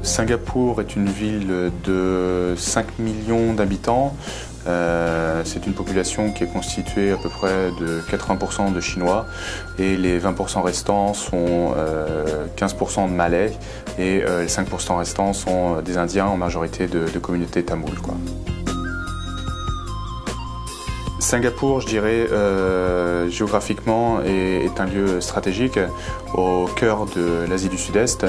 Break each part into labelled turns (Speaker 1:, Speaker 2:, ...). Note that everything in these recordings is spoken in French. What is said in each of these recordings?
Speaker 1: Singapour est une ville de 5 millions d'habitants. C'est une population qui est constituée à peu près de 80% de Chinois et les 20% restants sont 15% de Malais et les 5% restants sont des Indiens en majorité de communautés tamoules, quoi. Singapour, je dirais, géographiquement est un lieu stratégique au cœur de l'Asie du Sud-Est,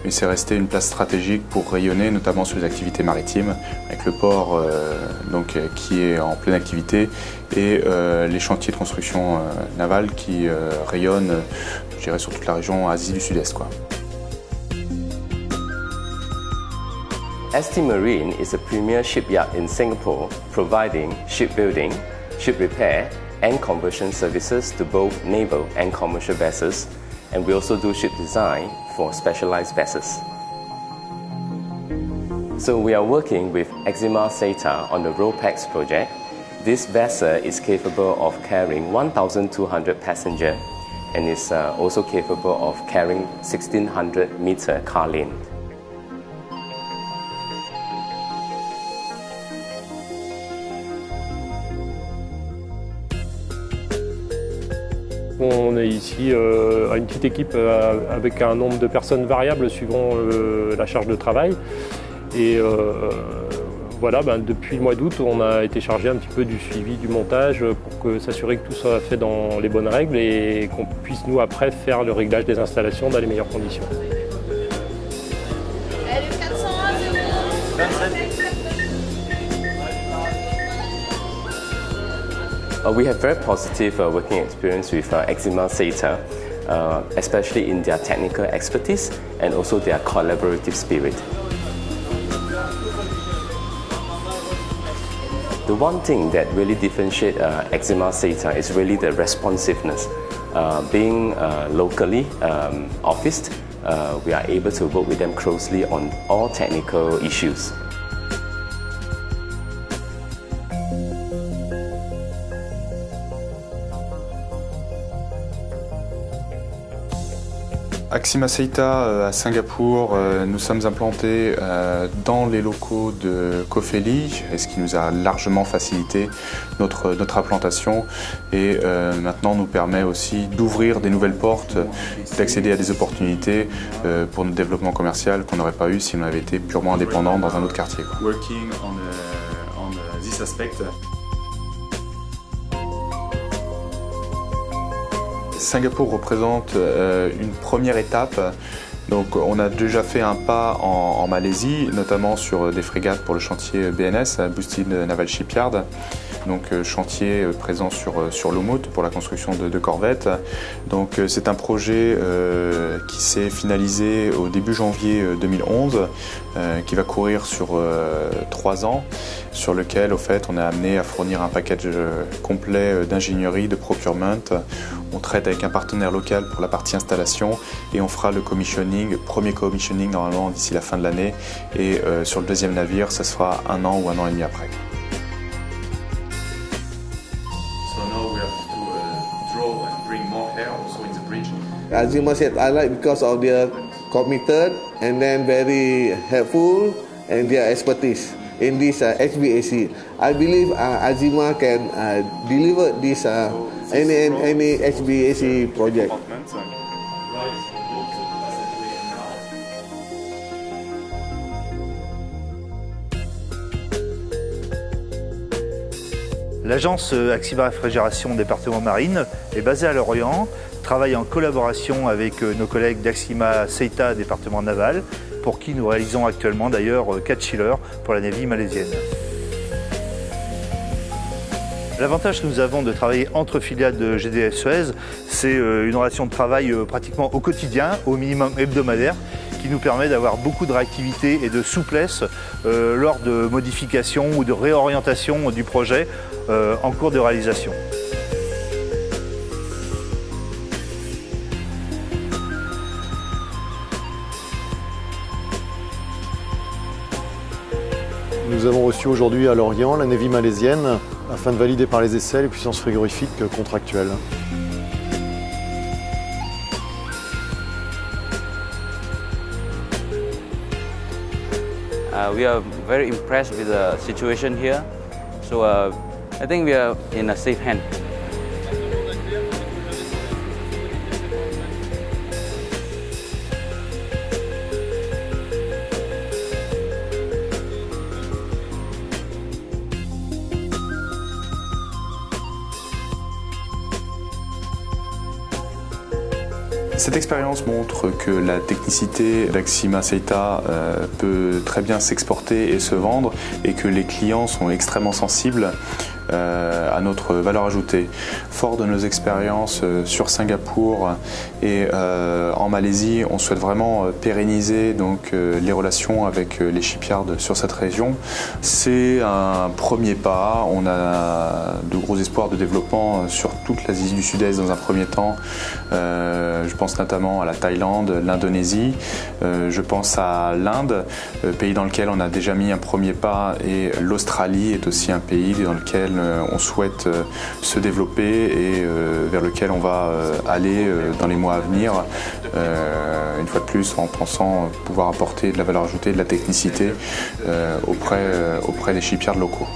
Speaker 1: mais c'est resté une place stratégique pour rayonner, notamment sur les activités maritimes, avec le port qui est en pleine activité et les chantiers de construction navale qui rayonnent, je dirais, sur toute la région Asie du Sud-Est, quoi.
Speaker 2: ST Marine is a premier shipyard in Singapore, providing shipbuilding, ship repair and conversion services to both naval and commercial vessels, and we also do ship design for specialized vessels. So we are working with Exima Seita on the RoPax project. This vessel is capable of carrying 1,200 passengers and is also capable of carrying 1,600 meter car length.
Speaker 3: On est ici à une petite équipe avec un nombre de personnes variables suivant la charge de travail. Et voilà, depuis le mois d'août, on a été chargé un petit peu du suivi du montage pour s'assurer que tout soit fait dans les bonnes règles et qu'on puisse nous après faire le réglage des installations dans les meilleures conditions.
Speaker 2: We have very positive working experience with Exima Seita, especially in their technical expertise and also their collaborative spirit. The one thing that really differentiates Exima Seita is really the responsiveness. Being locally officed, we are able to work with them closely on all technical issues.
Speaker 1: Exima Seita à Singapour, nous sommes implantés dans les locaux de Cofeli, ce qui nous a largement facilité notre implantation et maintenant nous permet aussi d'ouvrir des nouvelles portes, d'accéder à des opportunités pour notre développement commercial qu'on n'aurait pas eu si on avait été purement indépendant dans un autre quartier, quoi. Working on this aspect. Singapour représente une première étape. Donc, on a déjà fait un pas en Malaisie, notamment sur des frégates pour le chantier BNS, Bustin Naval Shipyard. Donc, chantier présent sur l'Umut pour la construction de corvettes. Donc, c'est un projet qui s'est finalisé au début janvier 2011, qui va courir sur 3 ans, sur lequel, au fait, on est amené à fournir un package complet d'ingénierie, de procurement. On traite avec un partenaire local pour la partie installation et on fera le commissioning, premier commissioning normalement d'ici la fin de l'année. Et sur le deuxième navire, ça sera 1 an ou 1 an et demi après.
Speaker 4: Exima said I like because of their committed and then very helpful and their expertise in this HVAC. I believe Exima can deliver this any HVAC project.
Speaker 5: L'agence Exima Réfrigération Département Marine est basée à Lorient, travaille en collaboration avec nos collègues d'Exima Seita Département Naval, pour qui nous réalisons actuellement d'ailleurs 4 chillers pour la Navy malaisienne. L'avantage que nous avons de travailler entre filiales de GDF Suez, c'est une relation de travail pratiquement au quotidien, au minimum hebdomadaire, qui nous permet d'avoir beaucoup de réactivité et de souplesse lors de modifications ou de réorientation du projet en cours de réalisation.
Speaker 6: Nous avons reçu aujourd'hui à Lorient la Navy malaisienne afin de valider par les essais les puissances frigorifiques contractuelles.
Speaker 7: We are very impressed with the situation here. So I think we are in a safe hand.
Speaker 1: Cette expérience montre que la technicité d'Axima Seita peut très bien s'exporter et se vendre et que les clients sont extrêmement sensibles à notre valeur ajoutée. Fort de nos expériences sur Singapour et en Malaisie, on souhaite vraiment pérenniser donc, les relations avec les shipyards sur cette région. C'est un premier pas, on a de gros espoirs de développement sur toute l'Asie du Sud-Est dans un premier temps. Je pense notamment à la Thaïlande, l'Indonésie, je pense à l'Inde, pays dans lequel on a déjà mis un premier pas, et l'Australie est aussi un pays dans lequel on souhaite se développer et vers lequel on va aller dans les mois à venir, une fois de plus en pensant pouvoir apporter de la valeur ajoutée, de la technicité auprès des shipyards locaux.